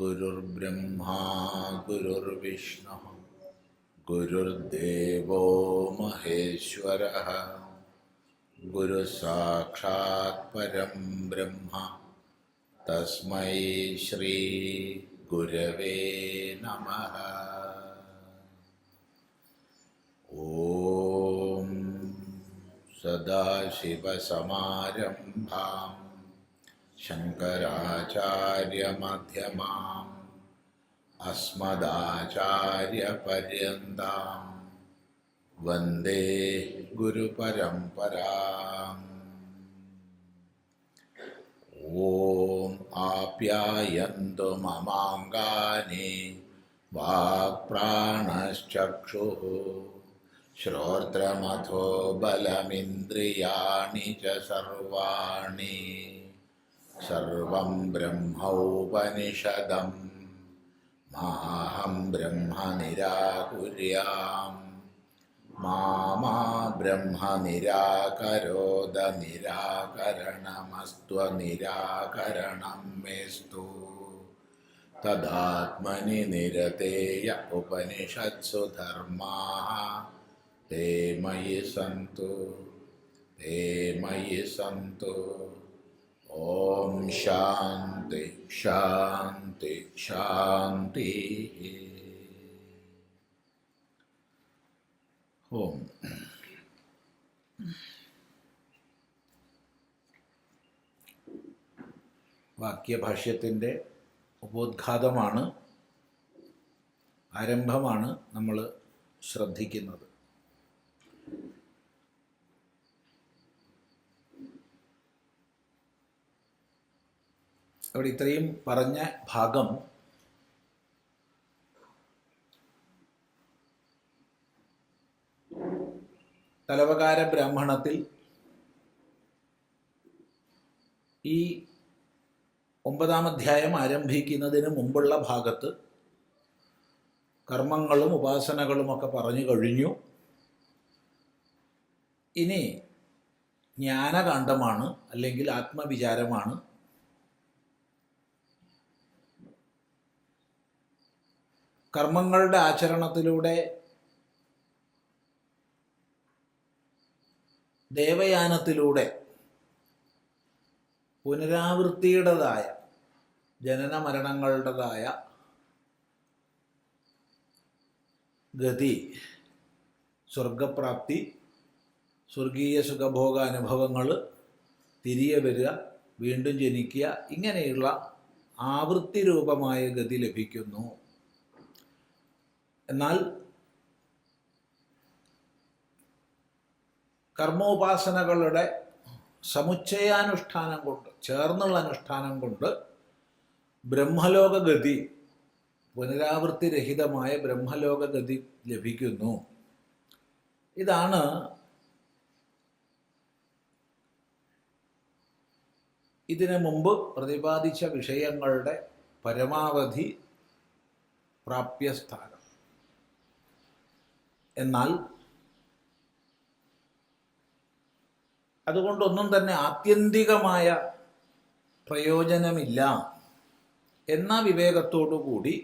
गुरुर्ब्रह्मा गुरुर्विष्णुः गुरुर्देवो महेश्वरः गुरुसाक्षात् परं ब्रह्म तस्मै श्री गुरवे नमः। ॐ सदाशिवसमारम्भां शङ्कराचार्यमध्यमाम् अस्मदाचार्यपर्यन्तां वन्दे गुरुपरम्पराम्। ॐ आप्यायन्तु ममाङ्गानि वाक्प्राणश्चक्षुः श्रोत्रमथो बलमिन्द्रियाणि च सर्वाणि सर्वं ब्रह्मोपनिषदं माहं ब्रह्म निराकुर्याम् मा ब्रह्म निराकरोद निराकरणमस्त्वनिराकरणं मेस्तु तदात्मनि निरतेय उपनिषत्सु धर्माः ते मयि सन्तु ॐ शान्ति शान्ति शान्तिः। ഓം വാക്യഭാഷ്യത്തിൻ്റെ ഉപോദ്ഘാതമാണ്, ആരംഭമാണ് നമ്മൾ ശ്രദ്ധിക്കുന്നത്. അവിടെ ഇത്രയും പറഞ്ഞ ഭാഗം തലവകാര ബ്രാഹ്മണത്തിൽ ഈ 9-ാം അധ്യായം ആരംഭിക്കുന്നതിന് മുമ്പുള്ള ഭാഗത്ത് കർമ്മങ്ങളും ഉപാസനകളുമൊക്കെ പറഞ്ഞു കഴിഞ്ഞു. ഇനി ജ്ഞാനകാന്ഡമാണ്, അല്ലെങ്കിൽ ആത്മവിചാരമാണ്. കർമ്മങ്ങളുടെ ആചരണത്തിലൂടെ ദേവയാനത്തിലൂടെ പുനരാവൃത്തിയുടേതായ ജനന മരണങ്ങളുടേതായ ഗതി, സ്വർഗപ്രാപ്തി, സ്വർഗീയ സുഖഭോഗ അനുഭവങ്ങൾ, തിരികെ വരിക, വീണ്ടും ജനിക്കുക, ഇങ്ങനെയുള്ള ആവൃത്തി രൂപമായ ഗതി ലഭിക്കുന്നു. എന്നാൽ കർമ്മോപാസനകളുടെ സമുച്ചയാനുഷ്ഠാനം കൊണ്ട്, ചേർന്നുള്ള അനുഷ്ഠാനം കൊണ്ട് ബ്രഹ്മലോകഗതി, പുനരാവൃത്തിരഹിതമായ ബ്രഹ്മലോകഗതി ലഭിക്കുന്നു. ഇതാണ് ഇതിനു മുമ്പ് പ്രതിപാദിച്ച വിഷയങ്ങളുടെ പരമാവധി പ്രാപ്യസ്ഥാനം. എന്നാൽ അതുകൊണ്ടൊന്നും തന്നെ ആത്യന്തികമായ പ്രയോജനമില്ല എന്ന വിവേകത്തോടുകൂടി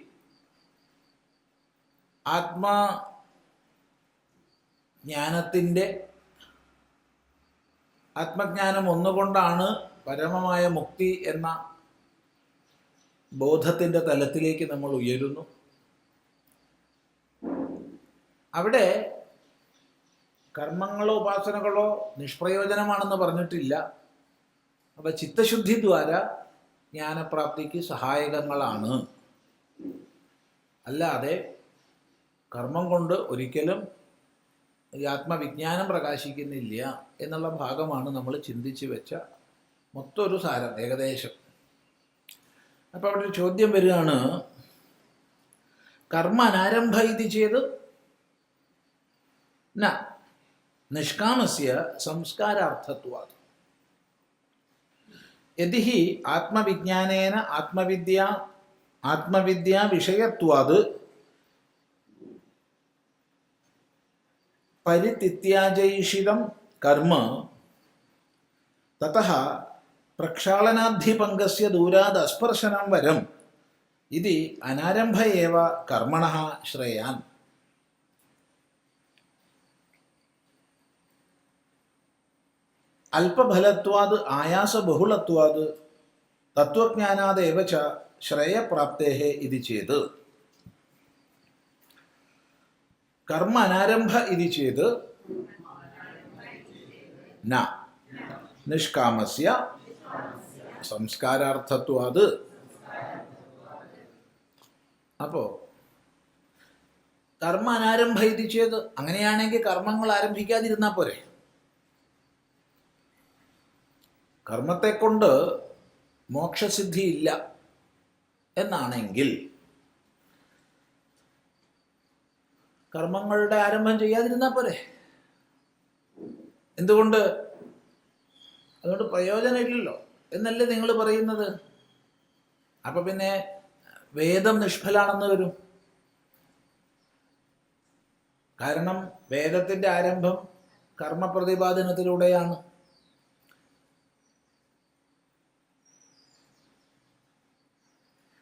ആത്മജ്ഞാനം ഒന്നുകൊണ്ടാണ് പരമമായ മുക്തി എന്ന ബോധത്തിൻ്റെ തലത്തിലേക്ക് നമ്മൾ ഉയരുന്നു. അവിടെ കർമ്മങ്ങളോ ഉപാസനകളോ നിഷ്പ്രയോജനമാണെന്ന് പറഞ്ഞിട്ടില്ല. അപ്പോൾ ചിത്തശുദ്ധി ദ്വാര ജ്ഞാനപ്രാപ്തിക്ക് സഹായകങ്ങളാണ്. അല്ലാതെ കർമ്മം കൊണ്ട് ഒരിക്കലും ആത്മവിജ്ഞാനം പ്രകാശിക്കുന്നില്ല എന്നുള്ള ഭാഗമാണ് നമ്മൾ ചിന്തിച്ച് വെച്ച മൊത്തമൊരു സാരം ഏകദേശം. അപ്പോൾ അവിടെ ഒരു ചോദ്യം വരികയാണ്, കർമ്മ അനാരംഭ ഇത് ചെയ്ത് നിഷ്കാമസ്യ സംസ്കാരാർത്ഥത്വാത് യദി ഹി ആത്മവിജ്ഞാനേന ആത്മവിദ്യാ വിഷയത്വാത് പരിത്യജ്യേഷിതം കർമ്മ തതഃ പ്രക്ഷാളനാദ്ധിപങ്കസ്യ ദൂരാദ് അസ്പർശനം വരം ഇതി അനാരംഭ ഏവ കർമ്മണഃ ശ്രേയാൻ. അല്പഫലത്വാത് ആയാസബഹുളത്വാത് തത്വജ്ഞാനാദേവ ച ശ്രേയപ്രാപ്തേഃ ഇതി ചേത് കർമ്മ അനാരംഭ ഇതി ചേത് ന നിഷ്കാമസ്യ സംസ്കാരാർത്ഥത്വാത്. അപ്പോൾ കർമ്മ അനാരംഭ ഇതി ചേത്, അങ്ങനെയാണെങ്കിൽ കർമ്മങ്ങൾ ആരംഭിക്കാതിരുന്നാൽ പോരെ. കർമ്മത്തെ കൊണ്ട് മോക്ഷസിദ്ധി ഇല്ല എന്നാണെങ്കിൽ കർമ്മങ്ങളുടെ ആരംഭം ചെയ്യാതിരുന്നാൽ പോരെ. എന്തുകൊണ്ട്? അതുകൊണ്ട് പ്രയോജനമില്ലല്ലോ എന്നല്ലേ നിങ്ങൾ പറയുന്നത്. അപ്പൊ പിന്നെ വേദം നിഷ്ഫലാണെന്ന് വരും. കാരണം വേദത്തിന്റെ ആരംഭം കർമ്മപ്രതിപാദനത്തിലൂടെയാണ്.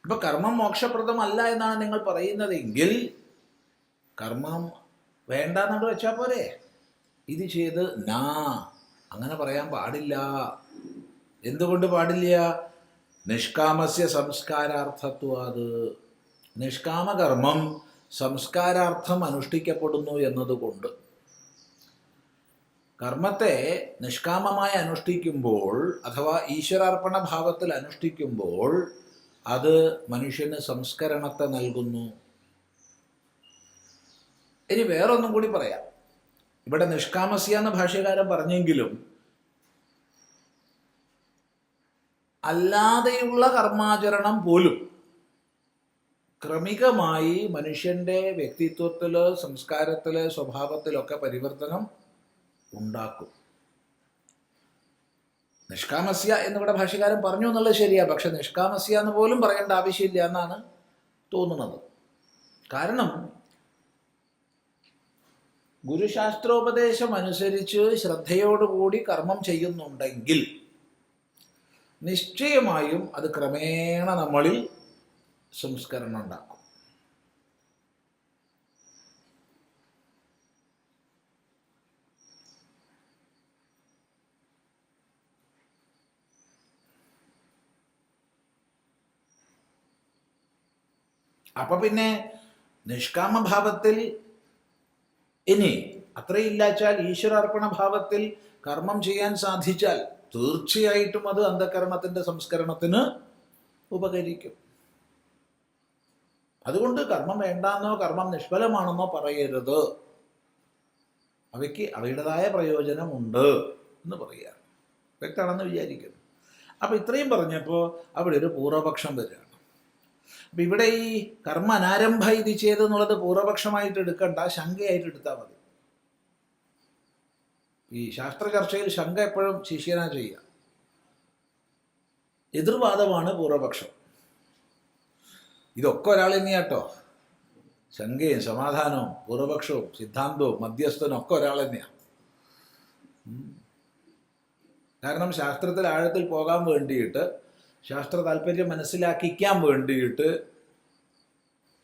ഇപ്പൊ കർമ്മം മോക്ഷപ്രദമല്ല എന്നാണ് നിങ്ങൾ പറയുന്നതെങ്കിൽ കർമ്മം വേണ്ടെന്നോട് വെച്ചാൽ പോരെ. ഇത് ചെയ്ത് നാ, അങ്ങനെ പറയാൻ പാടില്ല. എന്തുകൊണ്ട് പാടില്ല? നിഷ്കാമസ്യ സംസ്കാരാർത്ഥത്വാത്. നിഷ്കാമകർമ്മം സംസ്കാരാർത്ഥം അനുഷ്ഠിക്കപ്പെടുന്നു എന്നതുകൊണ്ട്. കർമ്മത്തെ നിഷ്കാമമായി അനുഷ്ഠിക്കുമ്പോൾ അഥവാ ഈശ്വരാർപ്പണ ഭാവത്തിൽ അനുഷ്ഠിക്കുമ്പോൾ അത് മനുഷ്യന് സംസ്കരണത്തെ നൽകുന്നു. ഇനി വേറൊന്നും കൂടി പറയാം. ഇവിടെ നിഷ്കാമസ്യ എന്ന ഭാഷ്യകാരൻ പറഞ്ഞെങ്കിലും അല്ലാതെയുള്ള കർമാചരണം പോലും ക്രമികമായി മനുഷ്യന്റെ വ്യക്തിത്വത്തില്, സംസ്കാരത്തില്, സ്വഭാവത്തിലൊക്കെ പരിവർത്തനം ഉണ്ടാക്കും. നിഷ്കാമസ്യ എന്നിവിടെ ഭാഷ്യകാരൻ പറഞ്ഞു എന്നുള്ളത് ശരിയാ. പക്ഷെ നിഷ്കാമസ്യ എന്ന് പോലും പറയേണ്ട ആവശ്യമില്ല എന്നാണ് തോന്നുന്നത്. കാരണം ഗുരുശാസ്ത്രോപദേശം അനുസരിച്ച് ശ്രദ്ധയോടുകൂടി കർമ്മം ചെയ്യുന്നുണ്ടെങ്കിൽ നിശ്ചയമായും അത് ക്രമേണ നമ്മളിൽ സംസ്കരണം ഉണ്ടാക്കും. അപ്പൊ പിന്നെ നിഷ്കാമഭാവത്തിൽ ഇനി അത്രയില്ലാച്ചാൽ ഈശ്വരാർപ്പണ ഭാവത്തിൽ കർമ്മം ചെയ്യാൻ സാധിച്ചാൽ തീർച്ചയായിട്ടും അത് അന്ധകരണത്തിന്റെ സംസ്കരണത്തിന് ഉപകരിക്കും. അതുകൊണ്ട് കർമ്മം വേണ്ടാന്നോ കർമ്മം നിഷ്ഫലമാണെന്നോ പറയരുത്. അവയ്ക്ക് അവയുടേതായ പ്രയോജനമുണ്ട് എന്ന് പറയുക. വ്യക്തമാണെന്ന് വിചാരിക്കുന്നു. അപ്പൊ ഇത്രയും പറഞ്ഞപ്പോൾ അവിടെ ഒരു പൂർവപക്ഷം വരികയാണ്. അപ്പൊ ഇവിടെ ഈ കർമ്മ അനാരംഭ ഇത് ചെയ്തെന്നുള്ളത് പൂർവപക്ഷമായിട്ട് എടുക്കണ്ട, ശങ്കയായിട്ട് എടുത്താൽ മതി. ഈ ശാസ്ത്ര ചർച്ചയിൽ ശങ്ക എപ്പോഴും ശിഷ്യനാ ചെയ്യുക. എതിർവാദമാണ് പൂർവപക്ഷം. ഇതൊക്കെ ഒരാൾ തന്നെയാട്ടോ. ശങ്കയും സമാധാനവും പൂർവപക്ഷവും സിദ്ധാന്തവും മധ്യസ്ഥനും ഒക്കെ ഒരാൾ തന്നെയാണ്. കാരണം ശാസ്ത്രത്തിൽ ആഴത്തിൽ പോകാൻ വേണ്ടിയിട്ട്, ശാസ്ത്ര താല്പര്യം മനസ്സിലാക്കിക്കാൻ വേണ്ടിയിട്ട്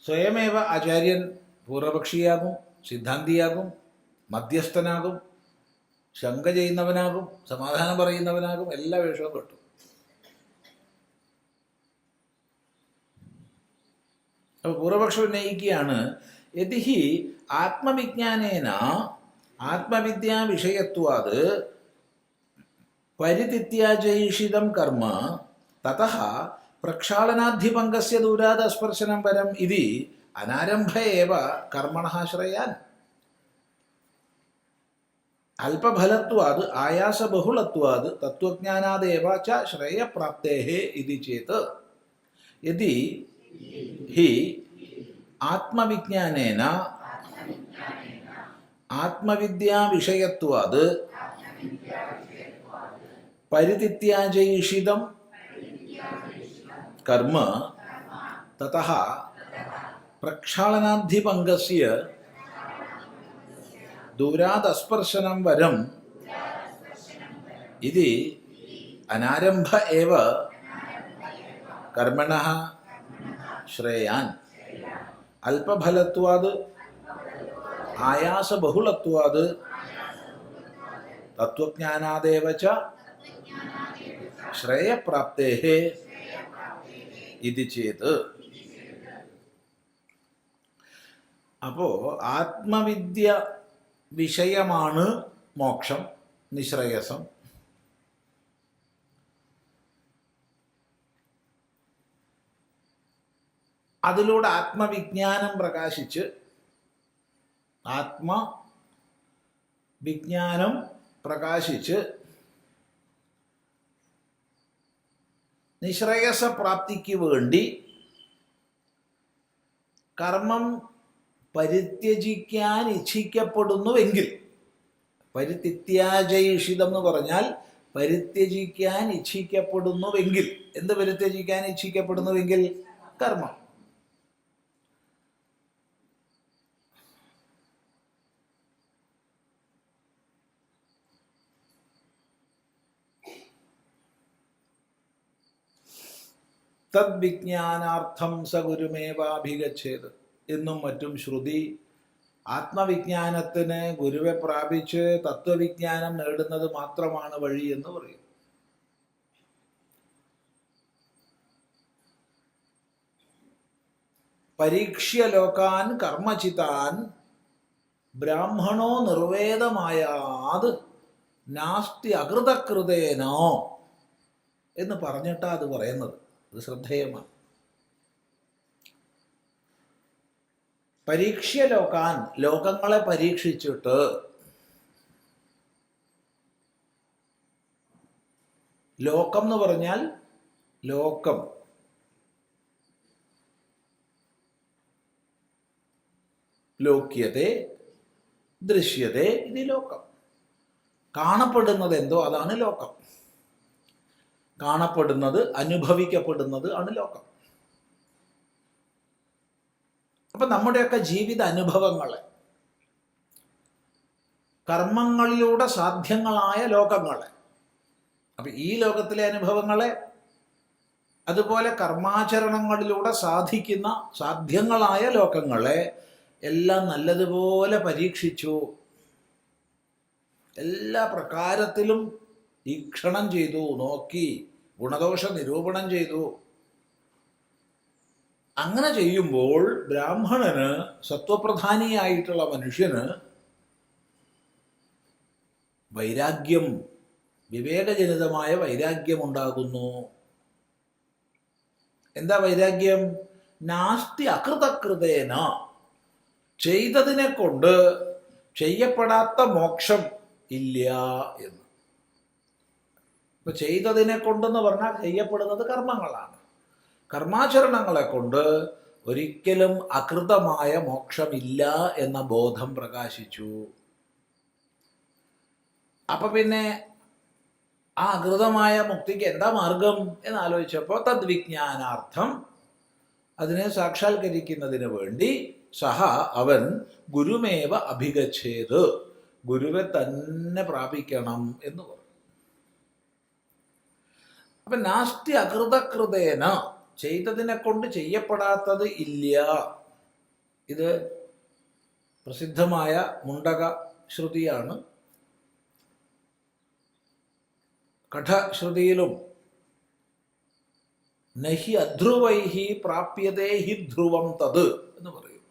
സ്വയമേവ ആചാര്യൻ പൂർവപക്ഷിയാകും, സിദ്ധാന്തിയാകും, മധ്യസ്ഥനാകും, ശങ്ക ചെയ്യുന്നവനാകും, സമാധാനം പറയുന്നവനാകും, എല്ലാ വേഷവും കിട്ടും. അപ്പൊ പൂർവപക്ഷം ഉന്നയിക്കുകയാണ്, യതിഹി ആത്മവിജ്ഞാനേന ആത്മവിദ്യാ വിഷയത്വാത് പരിതിത്യാജയിഷിതം കർമ്മ തതഃ പ്രക്ഷാളനാധിപങ്കസ്യ ദൂരാദസ്പർശനം വരം ഇതി അനാരംഭ ഏവ കർമ്മണഃ ശ്രേയാൻ. അല്പഫലത്വാത് ആയാസബഹുളത്വാത് തത്വജ്ഞാനാദേവ ച ശ്രേയപ്രാപ്തേഃ ഇതി ചേത് യദി ഹി ആത്മവിജ്ഞാനേന ആത്മവിദ്യാ വിഷയത്വാത് പരിതിത്യാജയിഷിതം കർമ്മ തതഃ പ്രക്ഷാളനാധിപങ്കസ്യ ദൂരാദസ്പർശനം വരം ഇതി അനാരംഭ ഏവ കർമ്മണഃ ശ്രേയാൻ അല്പഫലത്വാത് ആയാസബഹുളത്വാത് തത്വജ്ഞാനാദേവ ച ശ്രേയപ്രാപ്തേഃ ഇതി ചേത്. അപ്പോൾ ആത്മവിദ്യ വിഷയമാണ് മോക്ഷം, നിശ്രേയസം. അതിലൂടെ ആത്മവിജ്ഞാനം പ്രകാശിച്ച് നിശ്രേയസപ്രാപ്തിക്ക് വേണ്ടി കർമ്മം പരിത്യജിക്കാൻ ഇച്ഛിക്കപ്പെടുന്നുവെങ്കിൽ, പരിത്യജ്യേഷിതം എന്ന് പറഞ്ഞാൽ പരിത്യജിക്കാൻ ഇച്ഛിക്കപ്പെടുന്നുവെങ്കിൽ, എന്ത് പരിത്യജിക്കാൻ ഇച്ഛിക്കപ്പെടുന്നുവെങ്കിൽ? കർമ്മം. തദ്വിജ്ഞാനാർത്ഥം സ ഗുരുമേവാഭിഗച്ഛേത് എന്നും മറ്റും ശ്രുതി ആത്മവിജ്ഞാനത്തിന് ഗുരുവെ പ്രാപിച്ച് തത്വവിജ്ഞാനം നേടുന്നത് മാത്രമാണ് വഴി എന്ന് പറയും. പരീക്ഷ്യ ലോകാൻ കർമ്മചിതാൻ ബ്രാഹ്മണോ നിർവേദമായാത് നാസ്തി അകൃതകൃതേനോ എന്ന് പറഞ്ഞിട്ടാ അത് പറയുന്നത്. അത് ശ്രദ്ധേയമാണ്. പരീക്ഷ്യ ലോകാൻ, ലോകങ്ങളെ പരീക്ഷിച്ചിട്ട്, ലോകം എന്ന് പറഞ്ഞാൽ ലോകം, ലോക്യതേ ദൃശ്യതേ ഇത് ലോകം. കാണപ്പെടുന്നത് എന്തോ അതാണ് ലോകം. കാണപ്പെടുന്നത്, അനുഭവിക്കപ്പെടുന്നത് ആണ് ലോകം. അപ്പം നമ്മുടെയൊക്കെ ജീവിത അനുഭവങ്ങളെ, കർമ്മങ്ങളിലൂടെ സാധ്യങ്ങളായ ലോകങ്ങളെ, അപ്പം ഈ ലോകത്തിലെ അനുഭവങ്ങളെ, അതുപോലെ കർമാചരണങ്ങളിലൂടെ സാധിക്കുന്ന സാധ്യങ്ങളായ ലോകങ്ങളെ എല്ലാം നല്ലതുപോലെ പരീക്ഷിച്ചു, എല്ലാ പ്രകാരത്തിലും വീക്ഷണം ചെയ്തു, നോക്കി, ഗുണദോഷ നിരൂപണം ചെയ്തു. അങ്ങനെ ചെയ്യുമ്പോൾ ബ്രാഹ്മണന്, സത്വപ്രധാനിയായിട്ടുള്ള മനുഷ്യന് വൈരാഗ്യം, വിവേകജനിതമായ വൈരാഗ്യം ഉണ്ടാകുന്നു. എന്താ വൈരാഗ്യം? നാസ്തി അകൃതകൃതേന, ചെയ്തതിനെ കൊണ്ട് ചെയ്യപ്പെടാത്ത മോക്ഷം ഇല്ല എന്ന്. ഇപ്പൊ ചെയ്തതിനെ കൊണ്ടെന്ന് പറഞ്ഞാൽ ചെയ്യപ്പെടുന്നത് കർമ്മങ്ങളാണ്. കർമാചരണങ്ങളെ കൊണ്ട് ഒരിക്കലും അകൃതമായ മോക്ഷമില്ല എന്ന ബോധം പ്രകാശിച്ചു. അപ്പൊ പിന്നെ ആ അകൃതമായ മുക്തിക്ക് എന്താ മാർഗം എന്നാലോചിച്ചപ്പോൾ തദ്വിജ്ഞാനാർത്ഥം, അതിനെ സാക്ഷാത്കരിക്കുന്നതിന് വേണ്ടി സഹ അവൻ ഗുരുമേവ അഭിഗച്ഛേത്, ഗുരുവെ തന്നെ പ്രാപിക്കണം എന്ന് പറഞ്ഞു. അപ്പൊ നാസ്തി അകൃതകൃതേന, ചെയ്തതിനെ കൊണ്ട് ചെയ്യപ്പെടാത്തത് ഇല്ല. ഇത് പ്രസിദ്ധമായ മുണ്ടക ശ്രുതിയാണ്. കഠശ്രുതിയിലും നഹി അധ്രുവൈഹി പ്രാപ്യതേ ഹി ധ്രുവം തത് എന്ന് പറയും.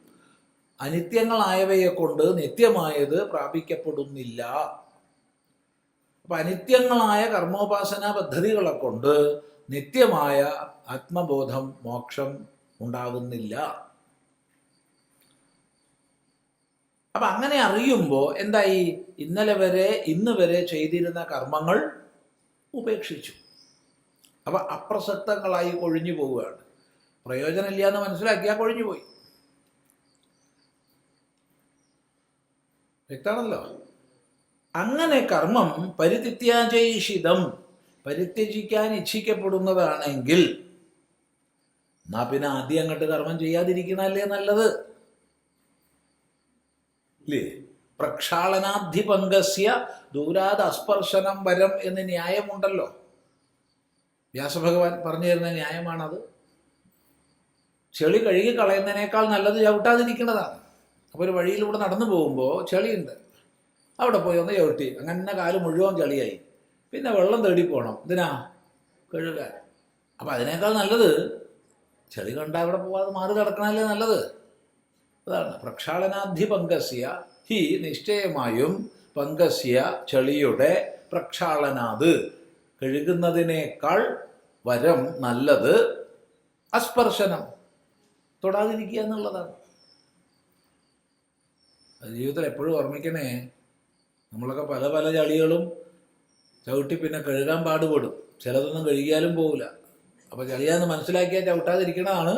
അനിത്യങ്ങളായവയെ കൊണ്ട് നിത്യമായത് പ്രാപിക്കപ്പെടുന്നില്ല. അപ്പൊ അനിത്യങ്ങളായ കർമ്മോപാസന പദ്ധതികളെ കൊണ്ട് നിത്യമായ ആത്മബോധം, മോക്ഷം ഉണ്ടാകുന്നില്ല. അപ്പൊ അങ്ങനെ അറിയുമ്പോൾ എന്തായി? ഇന്ന് വരെ ചെയ്തിരുന്ന കർമ്മങ്ങൾ ഉപേക്ഷിച്ചു. അപ്പൊ അപ്രസക്തങ്ങളായി കൊഴിഞ്ഞു പോവുകയാണ്. പ്രയോജനമില്ല എന്ന് മനസ്സിലാക്കിയാൽ കൊഴിഞ്ഞുപോയി. വ്യക്തമാണല്ലോ. അങ്ങനെ കർമ്മം പരിത്യജ്യേഷിതം, പരിത്യജിക്കാൻ ഇച്ഛിക്കപ്പെടുന്നതാണെങ്കിൽ എന്നാ പിന്നെ ആദ്യം അങ്ങോട്ട് കർമ്മം ചെയ്യാതിരിക്കുന്നതല്ലേ നല്ലത്, ഇല്ലേ? പ്രക്ഷാളനാധിപങ്കസ്യ ദൂരാത് അസ്പർശനം വരം എന്ന് ന്യായമുണ്ടല്ലോ. വ്യാസഭഗവാൻ പറഞ്ഞു തരുന്ന ന്യായമാണത്. ചെളി കഴുകി കളയുന്നതിനേക്കാൾ നല്ലത് ചവിട്ടാതിരിക്കുന്നതാണ്. അപ്പോൾ ഒരു വഴിയിലൂടെ നടന്നു പോകുമ്പോൾ ചെളിയുണ്ട്, അവിടെ പോയി ഒന്ന് ചവിട്ടി, അങ്ങനെ കാല് മുഴുവൻ ചെളിയായി, പിന്നെ വെള്ളം തേടി പോകണം, ഇതിനാ കഴുകാൻ. അപ്പം അതിനേക്കാൾ നല്ലത് ചെളി കണ്ടാൽ അവിടെ പോകാതെ മാറി നടക്കണമല്ലേ നല്ലത്. അതാണ് പ്രക്ഷാളനാധി പങ്കസ്യ ഹി, നിശ്ചയമായും പങ്കസ്യ ചെളിയുടെ, പ്രക്ഷാളനാത് കഴുകുന്നതിനേക്കാൾ വരം നല്ലത് അസ്പർശനം, തൊടാതിരിക്കുക എന്നുള്ളതാണ്. ജീവിതത്തിൽ എപ്പോഴും ഓർമ്മിക്കണേ, നമ്മളൊക്കെ പല പല ചളികളും ചവിട്ടി പിന്നെ കഴുകാൻ പാടുപെടും, ചിലതൊന്നും കഴുകിയാലും പോകില്ല. അപ്പോൾ ചളിയാന്ന് മനസ്സിലാക്കിയാൽ ചവിട്ടാതിരിക്കണതാണ്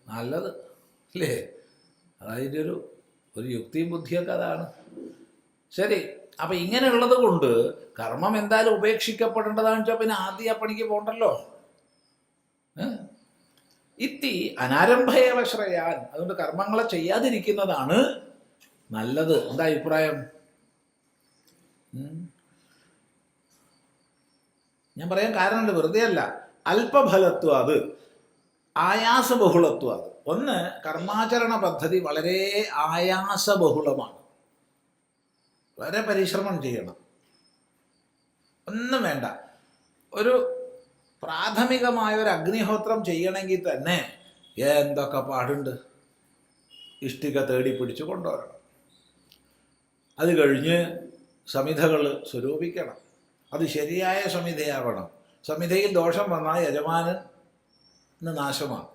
നല്ലത്, അല്ലേ? അതായത് ഒരു യുക്തിയും ബുദ്ധിയൊക്കെ അതാണ്. ശരി, അപ്പം ഇങ്ങനെയുള്ളത് കൊണ്ട് കർമ്മം എന്തായാലും ഉപേക്ഷിക്കപ്പെടേണ്ടതാണെന്ന് വെച്ചാൽ പിന്നെ ആദ്യം ആ പണിക്ക് പോകണ്ടല്ലോ. ഇത്തി അനാരംഭയേവ ശ്രേയാൻ, അതുകൊണ്ട് കർമ്മങ്ങളെ ചെയ്യാതിരിക്കുന്നതാണ് നല്ലത്. എന്താ അഭിപ്രായം? ഞാൻ പറയാൻ കാരണമുണ്ട്, വെറുതെ അല്ല. അല്പഫലത്വം, അത് ആയാസബഹുളത്വം. അത് ഒന്ന്, കർമാചരണ പദ്ധതി വളരെ ആയാസബഹുളമാണ്, വളരെ പരിശ്രമം ചെയ്യണം. ഒന്നും വേണ്ട, ഒരു പ്രാഥമികമായ ഒരു അഗ്നിഹോത്രം ചെയ്യണമെങ്കിൽ തന്നെ എന്തൊക്കെ പാടുണ്ട്. ഇഷ്ടിക തേടി പിടിച്ച് കൊണ്ടുവരണം, അത് കഴിഞ്ഞ് സമിധകൾ സ്വരൂപിക്കണം, അത് ശരിയായ സമിധയാവണം. സമിധയിൽ ദോഷം വന്നാൽ യജമാനന് നാശമാണ്.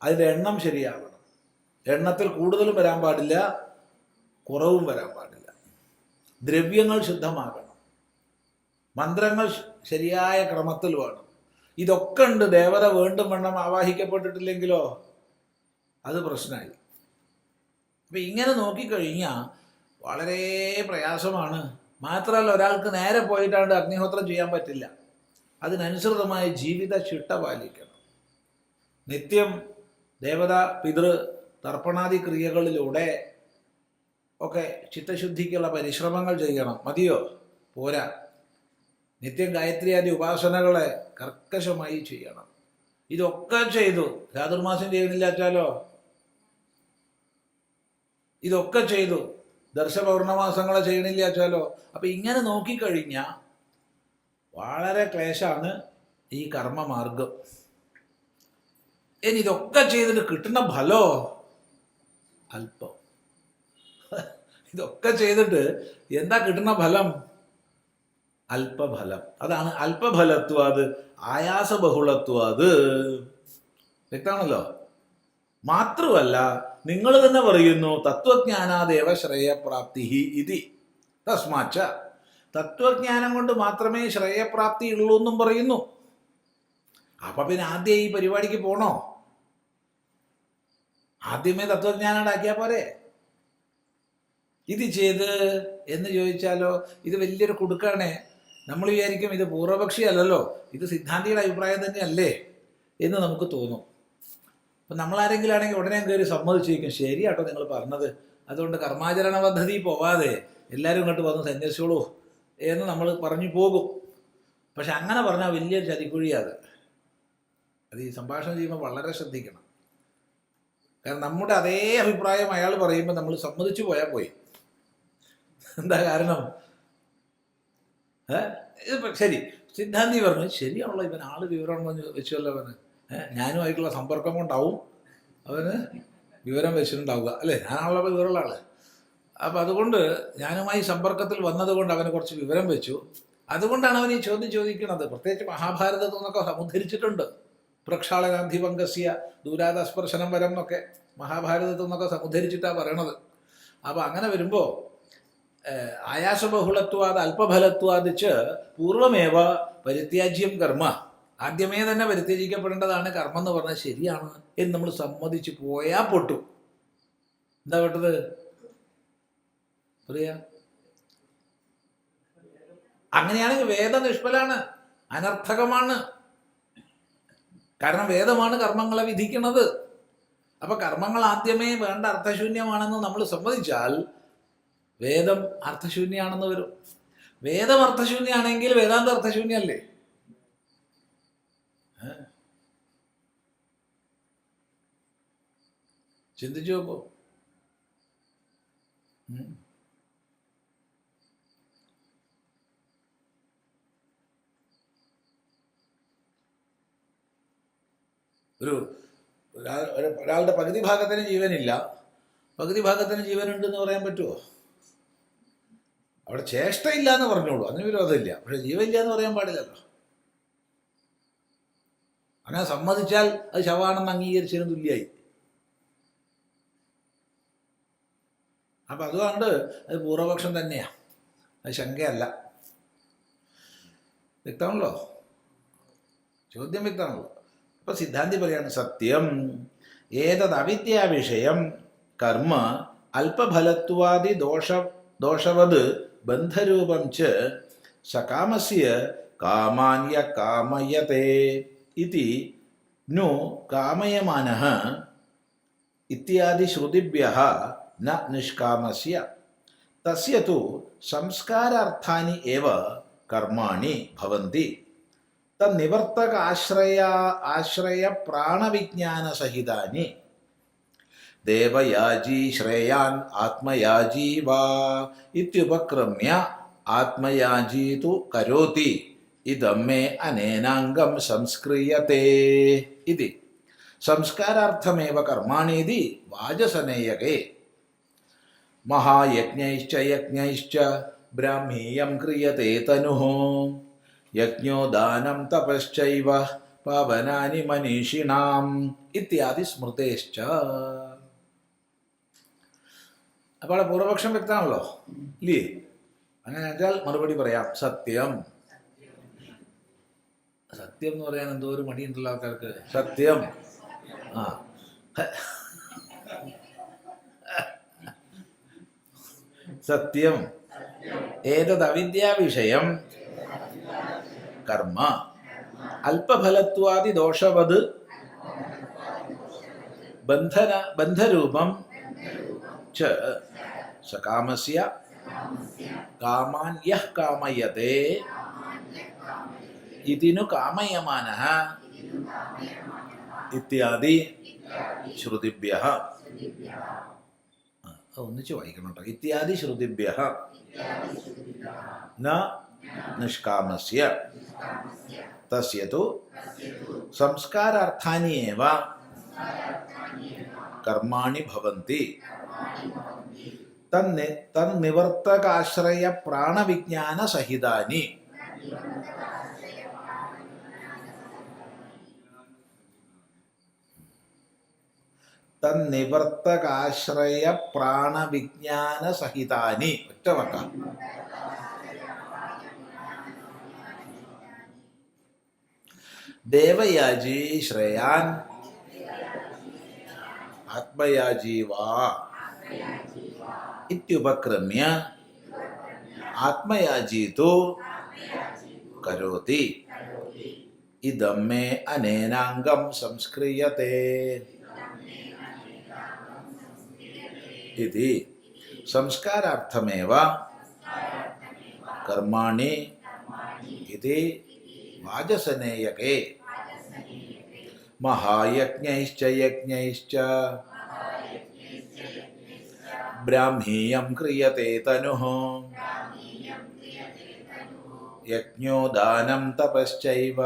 അതിൻ്റെ എണ്ണം ശരിയാവണം, എണ്ണത്തിൽ കൂടുതലും വരാൻ പാടില്ല, കുറവും വരാൻ പാടില്ല. ദ്രവ്യങ്ങൾ ശുദ്ധമാകണം, മന്ത്രങ്ങൾ ശരിയായ ക്രമത്തിൽ വേണം. ഇതൊക്കെ ഉണ്ട്. ദേവത വീണ്ടും വണ്ണം ആവാഹിക്കപ്പെട്ടിട്ടില്ലെങ്കിലോ അത് പ്രശ്നമായി. അപ്പം ഇങ്ങനെ നോക്കിക്കഴിഞ്ഞാൽ വളരെ പ്രയാസമാണ്. മാത്രമല്ല, ഒരാൾക്ക് നേരെ പോയിട്ടാണ്ട് അഗ്നിഹോത്രം ചെയ്യാൻ പറ്റില്ല. അതിനനുസൃതമായ ജീവിത ചിട്ട പാലിക്കണം. നിത്യം ദേവത പിതൃ തർപ്പണാദി ക്രിയകളിലൂടെ ഒക്കെ ചിത്തശുദ്ധിക്കുള്ള പരിശ്രമങ്ങൾ ചെയ്യണം. മതിയോ? പോരാ. നിത്യം ഗായത്രിയാദി ഉപാസനകളെ കർക്കശമായി ചെയ്യണം. ഇതൊക്കെ ചെയ്തു, ചാതുർമാസം ചെയ്യുന്നില്ലാച്ചാലോ? ഇതൊക്കെ ചെയ്തു, ദർശപൗർണമാസങ്ങളെ ചെയ്യണില്ലാച്ചാലോ? അപ്പം ഇങ്ങനെ നോക്കിക്കഴിഞ്ഞാൽ വളരെ ക്ലേശമാണ് ഈ കർമ്മമാർഗം. ഇനി ഇതൊക്കെ ചെയ്തിട്ട് കിട്ടുന്ന ഫലോ അല്പം. ഇതൊക്കെ ചെയ്തിട്ട് എന്താ കിട്ടുന്ന ഫലം? അല്പഫലം. അതാണ് അല്പഫലത്വാത് ആയാസബഹുളത്വാത്. വ്യക്തമാണല്ലോ. മാത്രമല്ല, നിങ്ങൾ തന്നെ പറയുന്നു തത്വജ്ഞാനാദേവ ശ്രേയപ്രാപ്തി ഇതി. തസ്മാച്ച, തത്വജ്ഞാനം കൊണ്ട് മാത്രമേ ശ്രേയപ്രാപ്തി ഉള്ളൂ എന്നും പറയുന്നു. അപ്പം പിന്നെ ആദ്യം ഈ പരിപാടിക്ക് പോണോ? ആദ്യമേ തത്വജ്ഞാനം ഉണ്ടാക്കിയാൽ പോരെ? ഇത് ചെയ്ത് എന്ന് ചോദിച്ചാലോ, ഇത് വലിയൊരു കുടുക്കാണേ. നമ്മൾ വിചാരിക്കും ഇത് പൂർവപക്ഷി അല്ലല്ലോ, ഇത് സിദ്ധാന്തിയുടെ അഭിപ്രായം തന്നെയല്ലേ എന്ന് നമുക്ക് തോന്നും. അപ്പം നമ്മളാരെങ്കിലും ആണെങ്കിൽ ഉടനെ കയറി സമ്മതിച്ചിരിക്കും, ശരിയാട്ടോ നിങ്ങൾ പറഞ്ഞത്, അതുകൊണ്ട് കർമാചരണ പദ്ധതി പോവാതെ എല്ലാവരും ഇങ്ങോട്ട് വന്ന് സന്യസിച്ചോളൂ എന്ന് നമ്മൾ പറഞ്ഞു പോകും. പക്ഷെ അങ്ങനെ പറഞ്ഞാൽ വലിയൊരു ചതിക്കുഴിയാണ്. അത് ഈ സംഭാഷണം ചെയ്യുമ്പോൾ വളരെ ശ്രദ്ധിക്കണം. കാരണം നമ്മുടെ അതേ അഭിപ്രായം അയാൾ പറയുമ്പോൾ നമ്മൾ സമ്മതിച്ചു പോയാൽ പോയി. എന്താ കാരണം? ശരി, സിദ്ധാന്തി പറഞ്ഞു ശരിയാണല്ലോ, ഇവൻ ആള് വിവരം വെച്ചല്ലോ, അവന് ഞാനുമായിട്ടുള്ള സമ്പർക്കം കൊണ്ടാവും അവന് വിവരം വെച്ചിട്ടുണ്ടാവുക, അല്ലേ? ഞാനാണല്ലോ വിവരമുള്ള ആള്. അപ്പം അതുകൊണ്ട് ഞാനുമായി സമ്പർക്കത്തിൽ വന്നതുകൊണ്ട് അവന് കുറച്ച് വിവരം വെച്ചു. അതുകൊണ്ടാണ് അവൻ ഈ ചോദ്യം ചോദിക്കുന്നത്. പ്രത്യേകിച്ച് മഹാഭാരതത്തിൽ നിന്നൊക്കെ സമുദ്ധരിച്ചിട്ടുണ്ട്. പ്രക്ഷാളനാധിപങ്കസ്യ ദൂരാദസ്പർശനം വരം എന്നൊക്കെ മഹാഭാരതത്തിൽ നിന്നൊക്കെ സമുദ്ധരിച്ചിട്ടാണ് പറയണത്. അപ്പോൾ അങ്ങനെ വരുമ്പോൾ ആയാസബഹുളത്വാത് അല്പഫലത്വാദിച്ച് പൂർവമേവ പരിത്യാജ്യം കർമ്മ, ആദ്യമേ തന്നെ പരിത്യജിക്കപ്പെടേണ്ടതാണ് കർമ്മം എന്ന് പറഞ്ഞാൽ ശരിയാണ് എന്ന് നമ്മൾ സമ്മതിച്ച് പോയാൽ പൊട്ടു. എന്താ പെട്ടത്? പറയാ അങ്ങനെയാണെങ്കിൽ വേദം നിഷ്ഫലാണ്, അനർത്ഥകമാണ്. കാരണം വേദമാണ് കർമ്മങ്ങളെ വിധിക്കുന്നത്. അപ്പൊ കർമ്മങ്ങൾ ആദ്യമേ വേണ്ട അർത്ഥശൂന്യമാണെന്ന് നമ്മൾ സമ്മതിച്ചാൽ വേദം അർത്ഥശൂന്യാണെന്ന് വരും. വേദം അർത്ഥശൂന്യാണെങ്കിൽ വേദാന്ത അർത്ഥശൂന്യല്ലേ? ചിന്തിച്ചു നോക്കൂ. ഒരാളുടെ പകുതി ഭാഗത്തിന് ജീവനില്ല, പകുതി ഭാഗത്തിന് ജീവനുണ്ടെന്ന് പറയാൻ പറ്റുമോ? അവിടെ ചേഷ്ടയില്ല എന്ന് പറഞ്ഞോളൂ, അതിന് വിരോധമില്ല. പക്ഷെ ജീവനില്ല എന്ന് പറയാൻ പാടില്ലല്ലോ. അങ്ങനെ സമ്മതിച്ചാൽ അത് ശവമാണെന്ന് അംഗീകരിച്ചതിന് തുല്യമായി. അപ്പം അതുകൊണ്ട് അത് പൂർവപക്ഷം തന്നെയാണ്, അത് ശങ്കയല്ല. വ്യക്തമാണല്ലോ, ചോദ്യം വ്യക്തമാണല്ലോ. അപ്പം സിദ്ധാന്തി പറയാണ് സത്യം ഏതത് അവിദ്യാവിഷയം കർമ്മ അല്പഫലത്വാദി ദോഷവത് ബന്ധരൂപം ച സകാമസ്യ കാമാന്യ കാമയത്തെ ഇതി നു കാമയമാനഃ ഇത്യാദി ശ്രുതിഭ്യഃ ന നിഷ്കാമസ്യ തസ്യ തു സംസ്കാരാർത്ഥാനി ഏവ കർമാണി ഭവന്തി തന്നിവർത്തക ആശ്രയ പ്രാണവിജ്ഞാനസഹിതാനി ദേവയാജി ശ്രേയാൻ ആത്മയാജി വാ ഇത്യുപക്രമ്യ ആത്മയാജി തു കരോതി ഇദം മേ അനേനാംഗം സംസ്ക്രിയത്തെ ഇതി സംസ്കാരാർത്ഥമേവ കർമാണീതി വാചസനേയകേ മഹായജ്ഞൈശ്ച യജ്ഞൈശ്ച ബ്രാഹ്മീയം ക്രിയത്തെ തനുഃ യജ്ഞോ ദാനം തപശ്ചൈവ പാവനാനി മനീഷിണാം ഇത്യാദി സ്മൃതേശ്ച. അപ്പോൾ പൂർവപക്ഷം വ്യക്തമാണല്ലോ ഇല്ലേ? അങ്ങനെ വെച്ചാൽ മറുപടി പറയാം സത്യം. സത്യം എന്ന് പറയാൻ എന്തോ ഒരു മടിയുണ്ടല്ലോ ആൾക്കാർക്ക്. സത്യം സത്യം ഏതത് അവിദ്യാവിഷയം കർമ്മ അല്പഫലത്വാദി ദോഷവത് ബന്ധരൂപം ച സകാമസ്യ കാമാൻ യഃ കാമയതേ ഇതിനു കാമയമാനഃ ഇത്യാദി ശ്രുതിഭ്യഃ. ഒന്നിച്ച് വായിക്കണം കേട്ടോ. ഇത്യാദി ശ്രുതിഭ്യഃ ന നിഷ്കാമസ്യ തസ്യ തു സംസ്കാരാർത്ഥാനി ഏവ കർമാണി ഭവന്തി തന്നിവർത്തകാശ്രയ പ്രാണവിജ്ഞാനസഹിതാനി തന്നിവർത്തകാശ്രയ പ്രാണവിജ്ഞാനസഹിതാനി. ഒറ്റ വാക്ക. ദേവയാജി ശ്രേയാൻ ആത്മയാജി വാ ഇത്യുപക്രമ്യ ആത്മയാജി തു കരോതി ഇദം മേ അനേനാംഗം സംസ്ക്രിയത്തെ ഇതി സംസ്കാരാർത്ഥമേവ കർമാണി ഇതി വാചസനേയകേ മഹായജ്ഞൈശ്ച യജ്ഞൈശ്ച ബ്രാഹ്മീയം ക്രിയത്തെ തനുഃ യജ്ഞോ ദാനം തപശ്ചൈവ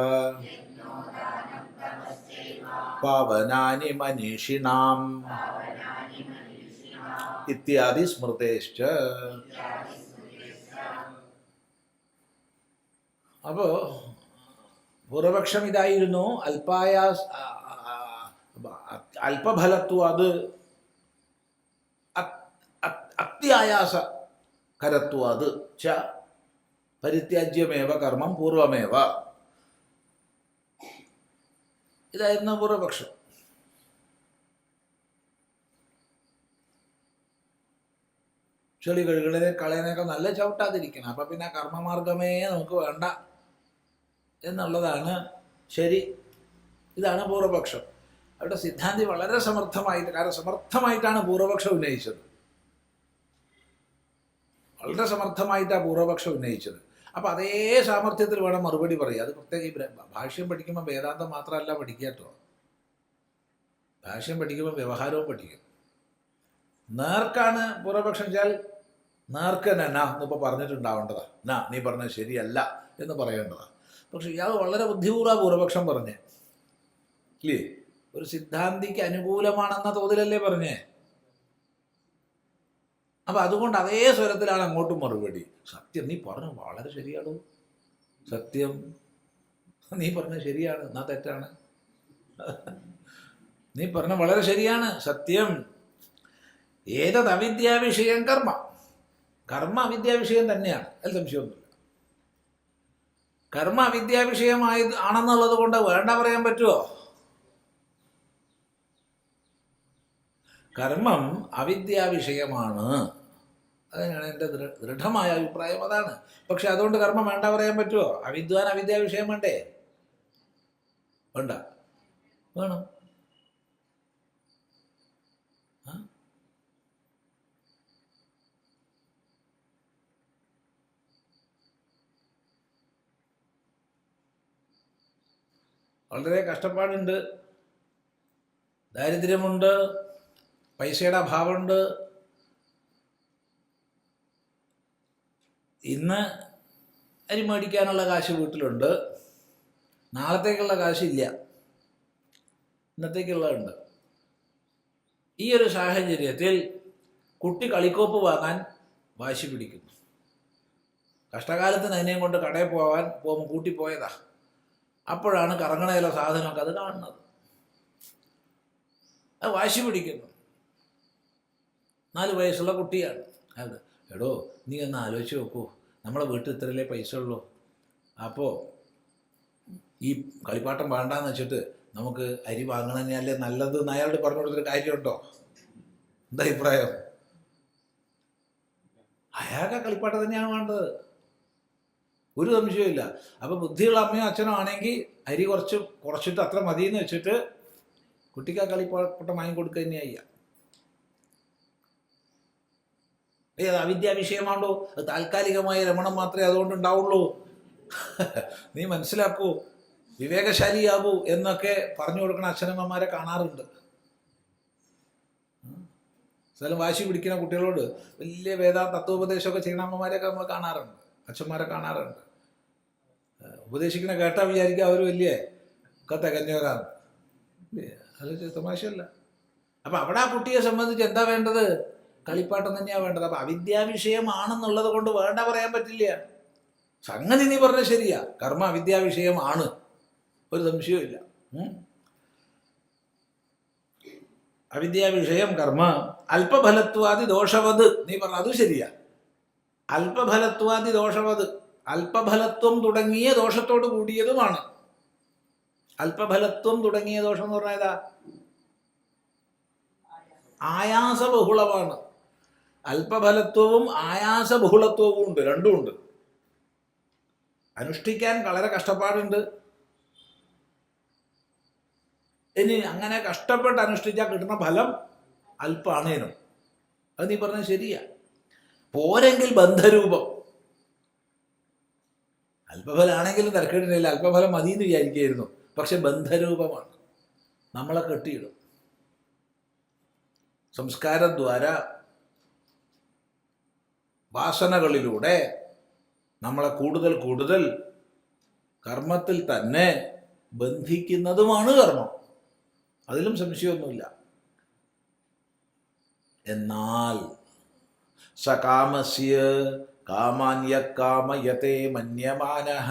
പാവനാനി മനീഷിണാം ഇത്യാദി സ്മൃതേശ്ച. അപ്പോൾ പൂർവപക്ഷം ഇതായിരുന്നു. അല്പഫലത്വം അത് അത്യായാസ കരത്വം അത് ച പരിത്യാജ്യമേവ കർമ്മം പൂർവമേവ. ഇതായിരുന്നു പൂർവപക്ഷം. ചെളി കഴുകളെ കളയാനൊക്കെ നല്ല ചവിട്ടാതിരിക്കണം. അപ്പം പിന്നെ കർമ്മമാർഗമേ നമുക്ക് വേണ്ട എന്നുള്ളതാണ് ശരി. ഇതാണ് പൂർവപക്ഷം. അവിടെ സിദ്ധാന്തി വളരെ സമർത്ഥമായിട്ട്, കാരണം സമർത്ഥമായിട്ടാണ് പൂർവപക്ഷം ഉന്നയിച്ചത്. വളരെ സമർത്ഥമായിട്ടാണ് പൂർവപക്ഷം ഉന്നയിച്ചത്. അപ്പം അതേ സാമർഥ്യത്തിൽ വേണം മറുപടി പറയുക. അത് പ്രത്യേക ഭാഷ്യം പഠിക്കുമ്പോൾ വേദാന്തം മാത്രമല്ല പഠിക്കുക കേട്ടോ. ഭാഷ്യം പഠിക്കുമ്പോൾ വ്യവഹാരവും പഠിക്കും. നേർക്കാണ് പൂർവപക്ഷം വെച്ചാൽ നേർക്ക് തന്നെ എന്നാ എന്നിപ്പോൾ പറഞ്ഞിട്ടുണ്ടാവേണ്ടതാ, എന്നാ നീ പറഞ്ഞത് ശരിയല്ല എന്ന് പറയേണ്ടതാ. പക്ഷെ ഇയാൾ വളരെ ബുദ്ധിപൂർവ്വ പൂർവപക്ഷം പറഞ്ഞേ ഇല്ലേ? ഒരു സിദ്ധാന്തിക്ക് അനുകൂലമാണെന്ന തോതിലല്ലേ പറഞ്ഞേ. അപ്പം അതുകൊണ്ട് അതേ സ്വരത്തിലാണ് അങ്ങോട്ടും മറുപടി. സത്യം നീ പറഞ്ഞു വളരെ ശരിയാണോ, സത്യം നീ പറഞ്ഞത് ശരിയാണ്, എന്നാ തെറ്റാണ്. നീ പറഞ്ഞ വളരെ ശരിയാണ്, സത്യം. ഏതത് അവിദ്യാവിഷയം കർമ്മ, കർമ്മ അവിദ്യാവിഷയം തന്നെയാണ്, അതിൽ സംശയമൊന്നുമില്ല. കർമ്മ അവിദ്യാവിഷയമായി ആണെന്നുള്ളത് കൊണ്ട് വേണ്ട പറയാൻ പറ്റുമോ? കർമ്മം അവിദ്യാവിഷയമാണ്, അതിനാണ് എൻ്റെ ദൃഢമായ അഭിപ്രായം, അതാണ്. പക്ഷെ അതുകൊണ്ട് കർമ്മം വേണ്ട പറയാൻ പറ്റുമോ? അവിദ്വാൻ അവിദ്യാവിഷയം വേണ്ടേ? വേണ്ട, വേണം. വളരെ കഷ്ടപ്പാടുണ്ട്, ദാരിദ്ര്യമുണ്ട്, പൈസയുടെ അഭാവമുണ്ട്. ഇന്ന് അരി മേടിക്കാനുള്ള കാശ് വീട്ടിലുണ്ട്, നാളത്തേക്കുള്ള കാശില്ല, ഇന്നത്തേക്കുള്ളതുണ്ട്. ഈ ഒരു സാഹചര്യത്തിൽ കുട്ടി കളിക്കോപ്പ് വാങ്ങാൻ വാശി പിടിക്കുന്നു. കഷ്ടകാലത്തിന് അതിനെയും കൊണ്ട് കടയിൽ പോകുമ്പോൾ കൂട്ടിപ്പോയതാ. അപ്പോഴാണ് കറങ്ങണയിലോ സാധനമൊക്കെ അത് കാണുന്നത്. അത് വാശി പിടിക്കുന്നു. 4 വയസ്സുള്ള കുട്ടിയാണ് അത്. എടോ നീ ഒന്ന് ആലോചിച്ച് നോക്കൂ, നമ്മളെ വീട്ടിൽ ഇത്രയല്ലേ പൈസ ഉള്ളൂ, അപ്പോൾ ഈ കളിപ്പാട്ടം വേണ്ടാന്ന് വെച്ചിട്ട് നമുക്ക് അരി വാങ്ങണതന്നെയല്ലേ നല്ലത് എന്ന് അയാളോട് പറഞ്ഞു കൊടുത്തൊരു കാര്യമുണ്ടോ? എന്താ അഭിപ്രായം? അയാൾക്ക് കളിപ്പാട്ടം തന്നെയാണ് വേണ്ടത്, ഒരു സംശയമില്ല. അപ്പോൾ ബുദ്ധിയുള്ള അമ്മയോ അച്ഛനോ ആണെങ്കിൽ അരി കുറച്ചിട്ട് അത്ര മതിയെന്ന് വെച്ചിട്ട് കുട്ടിക്ക് ആ കളിപ്പാട്ടം വാങ്ങിക്കൊടുക്കുക തന്നെയായി. അത് അവിദ്യാവിഷയമാണോ? അത് താൽക്കാലികമായ രമണം മാത്രമേ അതുകൊണ്ട് ഉണ്ടാവുള്ളൂ. നീ മനസ്സിലാക്കൂ, വിവേകശാലിയാകൂ എന്നൊക്കെ പറഞ്ഞു കൊടുക്കുന്ന അച്ഛനമ്മമാരെ കാണാറുണ്ട്. സ്ഥലം വാശി പിടിക്കുന്ന കുട്ടികളോട് വലിയ വേദാന്ത തത്വോപദേശമൊക്കെ ചെയ്യുന്ന അമ്മമാരെയൊക്കെ നമ്മൾ കാണാറുണ്ട്, അച്ഛന്മാരെ കാണാറുണ്ട്. ഉപദേശിക്കുന്ന കേട്ടാ വിചാരിക്കുക അവർ വലിയ ഒക്കെ തികഞ്ഞവരാണ്. അത് തമാശയല്ല. അപ്പം അവിടെ ആ കുട്ടിയെ സംബന്ധിച്ച് എന്താ വേണ്ടത്? കളിപ്പാട്ടം തന്നെയാണ് വേണ്ടത്. അപ്പം അവിദ്യാവിഷയമാണെന്നുള്ളത് കൊണ്ട് വേണ്ട പറയാൻ പറ്റില്ല. സംഗതി നീ പറഞ്ഞ ശരിയാ, കർമ്മ അവിദ്യാവിഷയമാണ്, ഒരു സംശയവും ഇല്ല. അവിദ്യാവിഷയം കർമ്മ അല്പഫലത്വാദി ദോഷവത് നീ പറഞ്ഞ അത് ശരിയാ. അല്പഫലത്വാദി ദോഷവത്, അല്പഫലത്വം തുടങ്ങിയ ദോഷത്തോട് കൂടിയതുമാണ്. അല്പഫലത്വം തുടങ്ങിയ ദോഷം എന്ന് പറഞ്ഞാൽ ഏതാ? ആയാസബഹുളമാണ്. അല്പഫലത്വവും ആയാസബഹുളത്വവും ഉണ്ട്, രണ്ടുമുണ്ട്. അനുഷ്ഠിക്കാൻ വളരെ കഷ്ടപ്പാടുണ്ട്. ഇനി അങ്ങനെ കഷ്ടപ്പെട്ട് അനുഷ്ഠിച്ചാൽ കിട്ടുന്ന ഫലം അല്പാണേനും, അത് നീ പറഞ്ഞത് ശരിയാ. പോരെങ്കിൽ ബന്ധരൂപം. അല്പഫലമാണെങ്കിലും തിരക്കേടില്ല, അല്പഫലം മതി എന്ന് വിചാരിക്കുകയായിരുന്നു. പക്ഷെ ബന്ധരൂപമാണ്, നമ്മളെ കെട്ടിയിടും. സംസ്കാരദ്വാര വാസനകളിലൂടെ നമ്മളെ കൂടുതൽ കൂടുതൽ കർമ്മത്തിൽ തന്നെ ബന്ധിക്കുന്നതുമാണ് കർമ്മം, അതിലും സംശയമൊന്നുമില്ല. എന്നാൽ സകാമസ്യ കാമാന്യ കാമയത്തെ മന്യമാനഃ,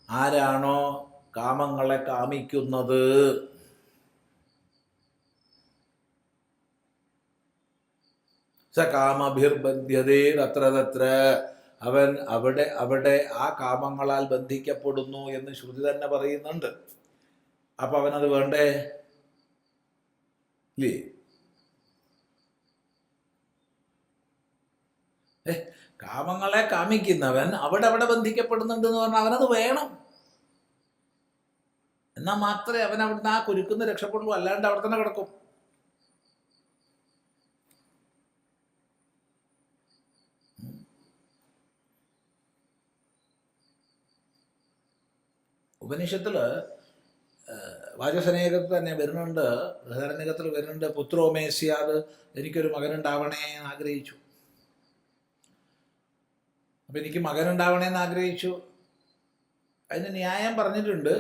ആരാണോ കാമങ്ങളെ കാമിക്കുന്നത്, സകാമഭിർബന്ധ്യതേ തത്ര തത്ര, അവൻ അവിടെ അവിടെ ആ കാമങ്ങളാൽ ബന്ധിക്കപ്പെടുന്നു എന്ന് ശ്രുതി തന്നെ പറയുന്നുണ്ട്. അപ്പൊ അവനത് വേണ്ടേ? ഇല്ലേ? കാമങ്ങളെ കാമിക്കുന്നവൻ അവിടെ അവിടെ ബന്ധിക്കപ്പെടുന്നുണ്ട് എന്ന് പറഞ്ഞാൽ അവനത് വേണം. എന്നാൽ മാത്രമേ അവൻ അവിടുന്ന് ആ കുരുക്കുന്ന രക്ഷപ്പെടുള്ളൂ, അല്ലാണ്ട് അവിടെ തന്നെ കിടക്കും. ഉപനിഷത്തില് വാചസ്പനികത്തിൽ തന്നെ വരുന്നുണ്ട്, ബൃഹദാരണ്യകത്തിൽ വരുന്നുണ്ട്, പുത്രോമേസ്യാത്, എനിക്കൊരു മകനുണ്ടാവണേ എന്ന് ആഗ്രഹിച്ചു. അപ്പം എനിക്ക് മകനുണ്ടാവണേന്ന് ആഗ്രഹിച്ചു. അതിന് ന്യായം പറഞ്ഞിട്ടുണ്ട്,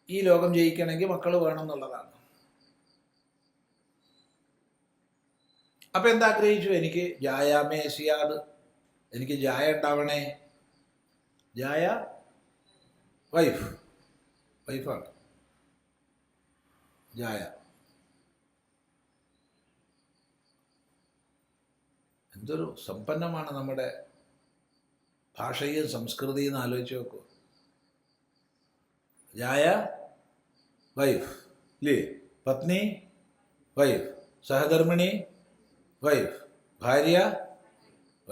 ഈ ലോകം ജയിക്കണമെങ്കിൽ മക്കൾ വേണം എന്നുള്ളതാണ്. അപ്പം എന്താഗ്രഹിച്ചു? എനിക്ക് ജായാമേസ്യാത്, എനിക്ക് ജായ ഉണ്ടാവണേ. ജായ വൈഫാണ് ജായ. എന്തൊരു സമ്പന്നമാണ് നമ്മുടെ ഭാഷയും സംസ്കൃതിയും എന്ന് ആലോചിച്ച് നോക്കൂ. ജായ വൈഫ് ഇല്ലേ, പത്നി വൈഫ്, സഹധർമ്മിണി വൈഫ്, ഭാര്യ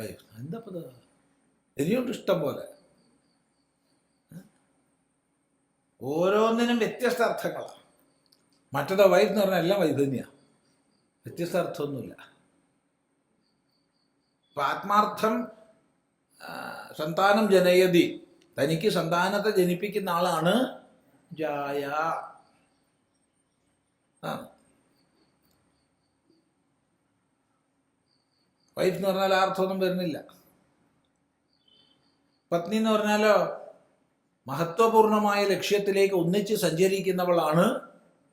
വൈഫ്. എന്താ പത് ഇനിയുണ്ട് ഇഷ്ടം പോലെ. ഓരോന്നിനും വ്യത്യസ്ത അർത്ഥങ്ങളാണ്. മറ്റേതോ വൈഫ് എന്ന് പറഞ്ഞാൽ എല്ലാം വൈഫ് തന്നെയാണ്, വ്യത്യസ്ത അർത്ഥമൊന്നുമില്ല. അപ്പം ആത്മാർത്ഥം സന്താനം ജനയതി, തനിക്ക് സന്താനത്തെ ജനിപ്പിക്കുന്ന ആളാണ് ജായ. വൈഫ് എന്ന് പറഞ്ഞാൽ ആ അർത്ഥമൊന്നും വരുന്നില്ല. പത്നി എന്ന് പറഞ്ഞാലോ മഹത്വപൂർണമായ ലക്ഷ്യത്തിലേക്ക് ഒന്നിച്ച് സഞ്ചരിക്കുന്നവളാണ്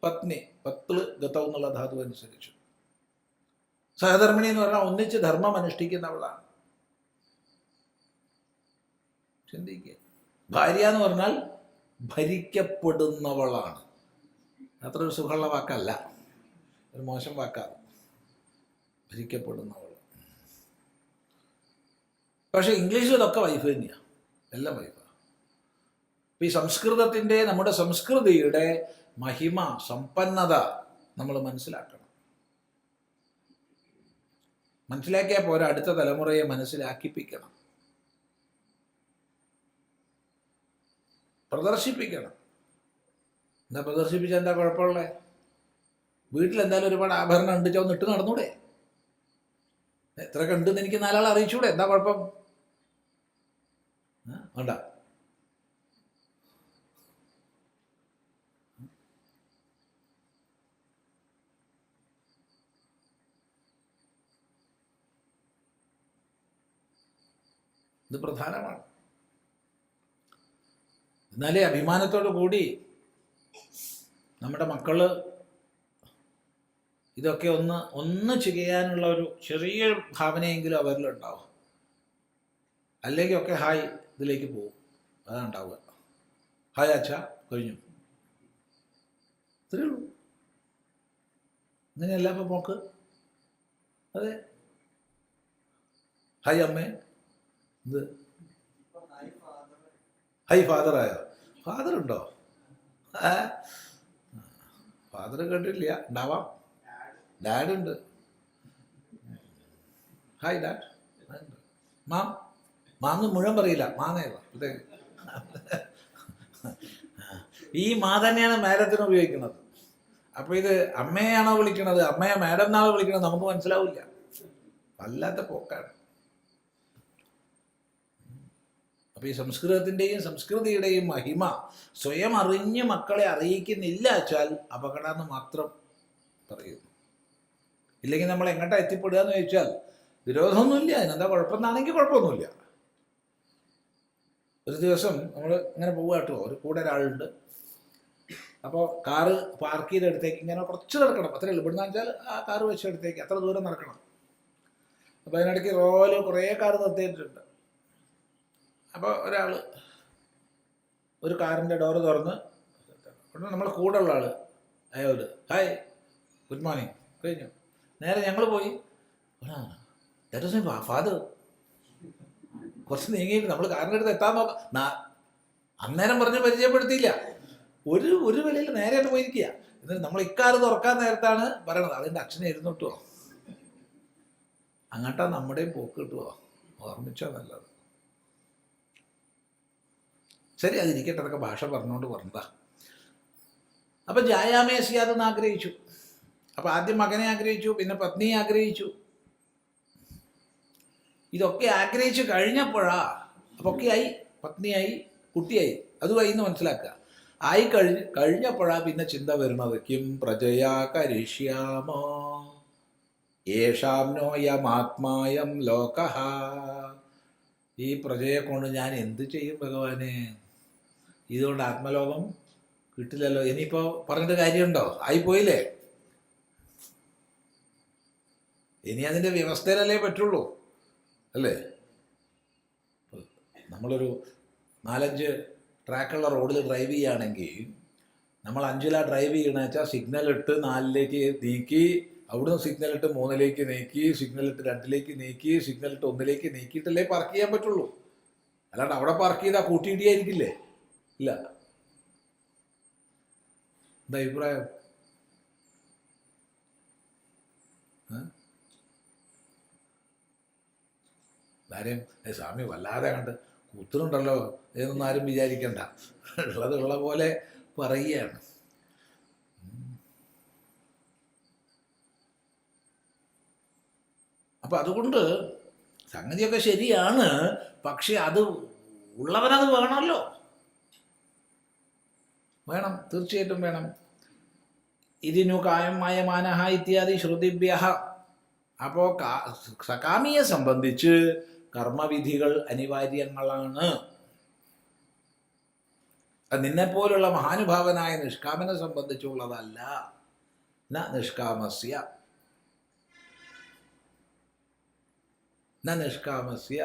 പത്നി. പത്ത് ഗതം എന്നുള്ള ധാതു അനുസരിച്ചു. സഹധർമ്മിണി എന്ന് പറഞ്ഞാൽ ഒന്നിച്ച് ധർമ്മം അനുഷ്ഠിക്കുന്നവളാണ്. ചിന്തിക്കുക. ഭാര്യ എന്ന് പറഞ്ഞാൽ ഭരിക്കപ്പെടുന്നവളാണ്. അത്ര ഒരു സുഖമുള്ള വാക്കല്ല, ഒരു മോശം വാക്കാണ് ഭരിക്കപ്പെടുന്നവൾ. പക്ഷെ ഇംഗ്ലീഷിൽ ഇതൊക്കെ വൈഫ് തന്നെയാണ്, എല്ലാം വൈഫാണ്. ഈ സംസ്കൃതത്തിൻ്റെ, നമ്മുടെ സംസ്കൃതിയുടെ മഹിമ, സമ്പന്നത നമ്മൾ മനസ്സിലാക്കണം. മനസ്സിലാക്കിയാൽ പോരാ, അടുത്ത തലമുറയെ മനസ്സിലാക്കിപ്പിക്കണം, പ്രദർശിപ്പിക്കണം. എന്താ പ്രദർശിപ്പിച്ചാൽ എന്താ കുഴപ്പമുള്ളത്? വീട്ടിലെന്തായാലും ഒരുപാട് ആഭരണം ഉണ്ട്, ഒന്ന് ഇട്ട് നടന്നൂടെ? എത്രയൊക്കെ ഉണ്ടെന്ന് എനിക്ക് നാലാൾ അറിയിച്ചൂടെ? എന്താ കുഴപ്പം? വേണ്ട. ഇത് പ്രധാനമാണ്. എന്നാലേ അഭിമാനത്തോടു കൂടി നമ്മുടെ മക്കള് ഇതൊക്കെ ഒന്ന് ചെയ്യാനുള്ള ഒരു ചെറിയ ഭാവനയെങ്കിലും അവരിലുണ്ടാവും. അല്ലെങ്കിൽ ഒക്കെ ഹായ് ഇതിലേക്ക് പോകും. അതാണ് ഉണ്ടാവുക. ഹായ് അച്ഛാ, കഴിഞ്ഞു, ഇത്രയേ ഉള്ളൂ. ഇങ്ങനെയല്ല ഇപ്പം മോക്ക്? അതെ, ഹായ് അമ്മേ, ഇത് ഹൈ ഫാദറായോ? ഫാദറുണ്ടോ? ഫാദർ കേട്ടില്ല, ഉണ്ടാവാം. ഡാഡുണ്ട്. Hi dad. മാന്ന് മുഴുവൻ പറയില്ല, മാന്നേവാ. ഈ മാ തന്നെയാണ് മാഡത്തിന് ഉപയോഗിക്കുന്നത്. അപ്പോൾ ഇത് അമ്മയാണോ വിളിക്കണത്, അമ്മയെ മാഡം എന്നാണോ വിളിക്കണത് നമുക്ക് മനസ്സിലാവില്ല. വല്ലാത്ത പോക്കാണ്. അപ്പോൾ ഈ സംസ്കൃതത്തിൻ്റെയും സംസ്കൃതിയുടെയും മഹിമ സ്വയം അറിഞ്ഞ് മക്കളെ അറിയിക്കുന്നില്ല വെച്ചാൽ അപകടമെന്ന് മാത്രം പറയുന്നു. ഇല്ലെങ്കിൽ നമ്മൾ എങ്ങോട്ടാ എത്തിപ്പെടുക എന്ന് ചോദിച്ചാൽ വിരോധമൊന്നുമില്ല, അതിനെന്താ കുഴപ്പമെന്നാണെങ്കിൽ കുഴപ്പമൊന്നുമില്ല. ഒരു ദിവസം നമ്മൾ ഇങ്ങനെ പോവുക കേട്ടോ, ഒരു കൂടെ ഒരാളുണ്ട്. അപ്പോൾ കാറ് പാർക്ക് ചെയ്തെടുത്തേക്ക് ഇങ്ങനെ കുറച്ച് നടക്കണം, അത്രയേ ഉള്ളൂ. ഇവിടുന്ന് വെച്ചാൽ ആ കാറ് വെച്ചെടുത്തേക്ക് അത്ര ദൂരം നടക്കണം. അപ്പോൾ അതിനിടയ്ക്ക് റോല് കുറേ കാറ് നിർത്തിയിട്ടുണ്ട്. അപ്പോൾ ഒരാൾ ഒരു കാറിൻ്റെ ഡോറ് തുറന്ന്, നമ്മൾ കൂടെ ഉള്ള ആൾ അയാളോട് ഹായ് ഗുഡ് മോർണിംഗ് കഴിഞ്ഞു. നേരെ ഞങ്ങൾ പോയി, ദാറ്റ് വാസ് മൈ ഫാദർ. കുറച്ച് നീങ്ങിയിട്ട് നമ്മൾ കാറിൻ്റെ അടുത്ത് എത്താൻ നോക്കാം. അന്നേരം പറഞ്ഞ് പരിചയപ്പെടുത്തിയില്ല, ഒരു വിലയിൽ നേരെയായിട്ട് പോയിരിക്കുക. എന്നിട്ട് നമ്മൾ ഇക്കാറ് തുറക്കാൻ നേരത്താണ് പറയണത് അതിൻ്റെ അച്ഛനെ ഇരുന്നിട്ടോ. അങ്ങോട്ടാ നമ്മുടെയും പോക്ക് കിട്ടുമോ? ഓർമ്മിച്ചോ നല്ലത്. ശരി, അതിരിക്കട്ടെ, അതൊക്കെ ഭാഷ പറഞ്ഞുകൊണ്ട് പറഞ്ഞതാ. അപ്പം ജായാമേസ്യാതെന്ന് ആഗ്രഹിച്ചു. അപ്പം ആദ്യം മകനെ ആഗ്രഹിച്ചു, പിന്നെ പത്നിയെ ആഗ്രഹിച്ചു. ഇതൊക്കെ ആഗ്രഹിച്ചു കഴിഞ്ഞപ്പോഴാ അപ്പോൾ ഒക്കെയായി, പത്നിയായി, കുട്ടിയായി, അതുമായി എന്ന് മനസ്സിലാക്കുക. ആയി കഴിഞ്ഞപ്പോഴാ പിന്നെ ചിന്ത വരുന്നത് കിം പ്രജയാ കരിഷ്യാമോ യേഷാം നോയമാത്മായം ലോകഃ. ഈ പ്രജയെ കൊണ്ട് ഞാൻ എന്ത് ചെയ്യും ഭഗവാനെ? ഇതുകൊണ്ട് ആത്മലോകം കിട്ടില്ലല്ലോ. ഇനിയിപ്പോൾ പറഞ്ഞിട്ട് കാര്യമുണ്ടോ? ആയിപ്പോയില്ലേ. ഇനി അതിൻ്റെ വ്യവസ്ഥയിലല്ലേ പറ്റുള്ളൂ, അല്ലേ? നമ്മളൊരു 4-5 ട്രാക്കുള്ള റോഡിൽ ഡ്രൈവ് ചെയ്യുകയാണെങ്കിൽ നമ്മൾ 5-ലാണ് ഡ്രൈവ് ചെയ്യണമെന്ന് വെച്ചാൽ സിഗ്നൽ ഇട്ട് 4-ലേക്ക് നീക്കി, അവിടുന്ന് സിഗ്നൽ ഇട്ട് 3-ലേക്ക് നീക്കി, സിഗ്നൽ ഇട്ട് 2-ലേക്ക് നീക്കി, സിഗ്നൽ ഇട്ട് 1-ലേക്ക് നീക്കിയിട്ടല്ലേ പാർക്ക് ചെയ്യാൻ പറ്റുള്ളൂ. അല്ലാണ്ട് അവിടെ പാർക്ക് ചെയ്താൽ കൂട്ടിയിടിയായിരിക്കില്ലേ? ഇല്ല. എന്താ അഭിപ്രായം? ആരെയും സ്വാമി വല്ലാതെ കണ്ട് കുത്തുന്നുണ്ടല്ലോ എന്നൊന്നും ആരും വിചാരിക്കണ്ട. ഉള്ള പോലെ പറയുകയാണ്. അപ്പം അതുകൊണ്ട് സംഗതിയൊക്കെ ശരിയാണ്. പക്ഷെ അത് ഉള്ളവനത് വേണമല്ലോ. വേണം, തീർച്ചയായിട്ടും വേണം. ഇതിനു കായം മായമാനഹ ഇത്യാദി ശ്രുതിഭ്യ. അപ്പോൾ സകാമിയെ സംബന്ധിച്ച് കർമ്മവിധികൾ അനിവാര്യങ്ങളാണ്. അത് നിന്നെപ്പോലുള്ള മഹാനുഭാവനായ നിഷ്കാമനെ സംബന്ധിച്ചുള്ളതല്ല. നിഷ്കാമസ്യ നിഷ്കാമസ്യ.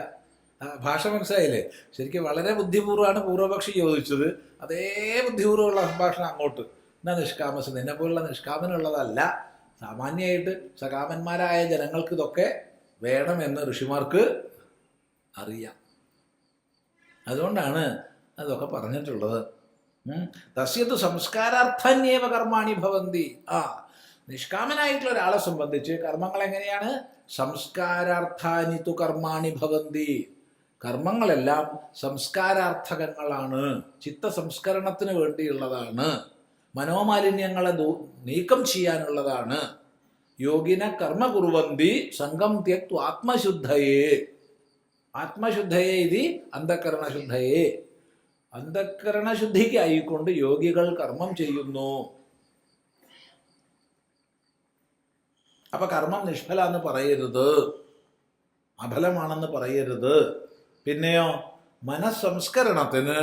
ഭാഷ മനസ്സിലായില്ലേ? ശരിക്കും വളരെ ബുദ്ധിപൂർവ്വമാണ് പൂർവപക്ഷി ചോദിച്ചത്. അതേ ബുദ്ധിപൂർവ്വമുള്ള സംഭാഷണം അങ്ങോട്ട്. നിഷ്കാമസ്യ, നിന്നെപ്പോലുള്ള നിഷ്കാമനുള്ളതല്ല. സാമാന്യമായിട്ട് സകാമന്മാരായ ജനങ്ങൾക്ക് ഇതൊക്കെ വേണമെന്ന് ഋഷിമാർക്ക് അറിയാം. അതുകൊണ്ടാണ് അതൊക്കെ പറഞ്ഞിട്ടുള്ളത്. തസ്യത്ത് സംസ്കാരാർത്ഥന്യേവ കർമാണി ഭവന്തി. നിഷ്കാമനായിട്ടുള്ള ഒരാളെ സംബന്ധിച്ച് കർമ്മങ്ങൾ എങ്ങനെയാണ്? സംസ്കാരാർത്ഥാനി തു കർമാണി ഭവന്തി. കർമ്മങ്ങളെല്ലാം സംസ്കാരാർത്ഥകങ്ങളാണ്, ചിത്തസംസ്കരണത്തിന് വേണ്ടിയുള്ളതാണ്, മനോമാലിന്യങ്ങളെ നീക്കം ചെയ്യാനുള്ളതാണ്. യോഗിന കർമ്മ കുർവന്തി സംഗം ത്യക്തു ആത്മശുദ്ധയേ. ആത്മശുദ്ധയെ ഇത് അന്ധകരണശുദ്ധയെ. അന്ധകരണശുദ്ധിക്കായിക്കൊണ്ട് യോഗികൾ കർമ്മം ചെയ്യുന്നു. അപ്പൊ കർമ്മം നിഷ്ഫലാന്ന് പറയരുത്, അഫലമാണെന്ന് പറയരുത്. പിന്നെയോ മനസ്സംസ്കരണത്തിന്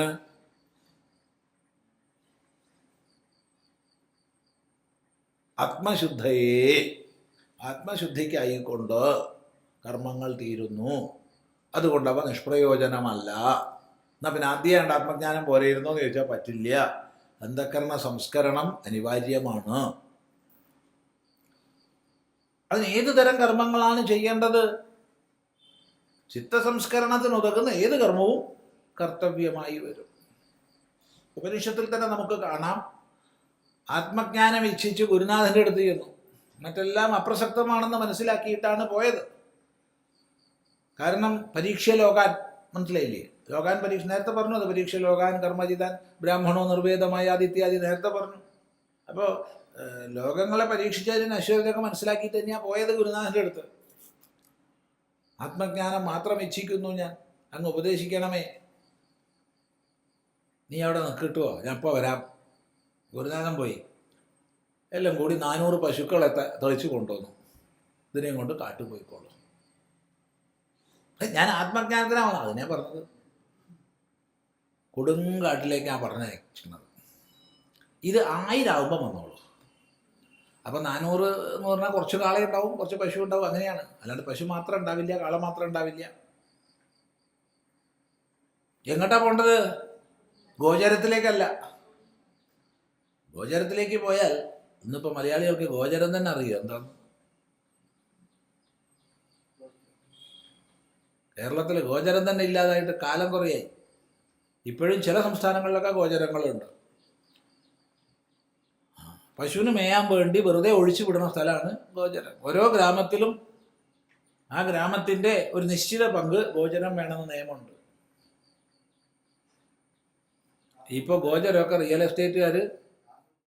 ആത്മശുദ്ധിക്കായിക്കൊണ്ട് കർമ്മങ്ങൾ തീരുന്നു. അതുകൊണ്ട് അവ നിഷ്പ്രയോജനമല്ല. എന്നാൽ പിന്നെ ആദ്യമായിട്ട് ആത്മജ്ഞാനം പോരെയിരുന്നോ എന്ന് ചോദിച്ചാൽ പറ്റില്ല. അന്ധകരണ സംസ്കരണം അനിവാര്യമാണ്. അതിന് ഏത് തരം കർമ്മങ്ങളാണ് ചെയ്യേണ്ടത്? ചിത്തസംസ്കരണത്തിന് ഉതകുന്ന ഏത് കർമ്മവും കർത്തവ്യമായി വരും. ഉപനിഷത്തിൽ തന്നെ നമുക്ക് കാണാം, ആത്മജ്ഞാനം ഇച്ഛിച്ച് ഗുരുനാഥൻ്റെ അടുത്ത് ചെന്നു. മറ്റെല്ലാം അപ്രസക്തമാണെന്ന് മനസ്സിലാക്കിയിട്ടാണ് പോയത്. കാരണം പരീക്ഷ ലോകാൻ, മനസ്സിലായില്ലേ? ലോകാൻ പരീക്ഷ നേരത്തെ പറഞ്ഞു. അത് പരീക്ഷ ലോകാൻ കർമ്മജിതാൻ ബ്രാഹ്മണോ നിർവേദമായ ആദിത്യാദി നേരത്തെ പറഞ്ഞു. അപ്പോൾ ലോകങ്ങളെ പരീക്ഷിച്ചതിന് അശ്വരതൊക്കെ മനസ്സിലാക്കിയിട്ട് തന്നെയാണ് പോയത് ഗുരുനാഥൻ്റെ അടുത്ത്. ആത്മജ്ഞാനം മാത്രം ഇച്ഛിക്കുന്നു ഞാൻ, അങ്ങ് ഉപദേശിക്കണമേ. നീ അവിടെ നിൽക്കിട്ടുവോ, ഞാൻ ഇപ്പോൾ വരാം. ഗുരുനാഥൻ പോയി. എല്ലാം കൂടി 400 പശുക്കളെ തെളിച്ചു കൊണ്ടുവന്നു. ഇതിനെയും കൊണ്ട് കാട്ടു പോയിക്കോളൂ. ഞാൻ ആത്മജ്ഞാനത്തിനാണ് അതിനെ പറഞ്ഞത്. കൊടുങ്കാട്ടിലേക്കാണ് പറഞ്ഞയക്കുന്നത്. ഇത് 1000 ആകുമ്പോൾ വന്നോളൂ. അപ്പം 400 എന്ന് പറഞ്ഞാൽ കുറച്ച് കാള ഉണ്ടാവും, കുറച്ച് പശു ഉണ്ടാവും, അങ്ങനെയാണ്. അല്ലാണ്ട് പശു മാത്രം ഉണ്ടാവില്ല, കാള മാത്രം ഉണ്ടാവില്ല. എങ്ങോട്ടാ പോണ്ടത്? ഗോചരത്തിലേക്കല്ല. ഗോചരത്തിലേക്ക് പോയാൽ ഇന്നിപ്പോൾ മലയാളികൾക്ക് ഗോചരം തന്നെ അറിയാം എന്താണ്. കേരളത്തിൽ ഗോചരം തന്നെ ഇല്ലാതായിട്ട് കാലം കുറയായി. ഇപ്പോഴും ചില സംസ്ഥാനങ്ങളിലൊക്കെ ഗോചരങ്ങളുണ്ട്. പശുവിന് മേയാൻ വേണ്ടി വെറുതെ ഒഴിച്ചു വിടുന്ന സ്ഥലമാണ് ഗോചരം. ഓരോ ഗ്രാമത്തിലും ആ ഗ്രാമത്തിൻ്റെ ഒരു നിശ്ചിത പങ്ക് ഗോചരം വേണമെന്ന് നിയമമുണ്ട്. ഇപ്പോൾ ഗോചരമൊക്കെ റിയൽ എസ്റ്റേറ്റുകാർ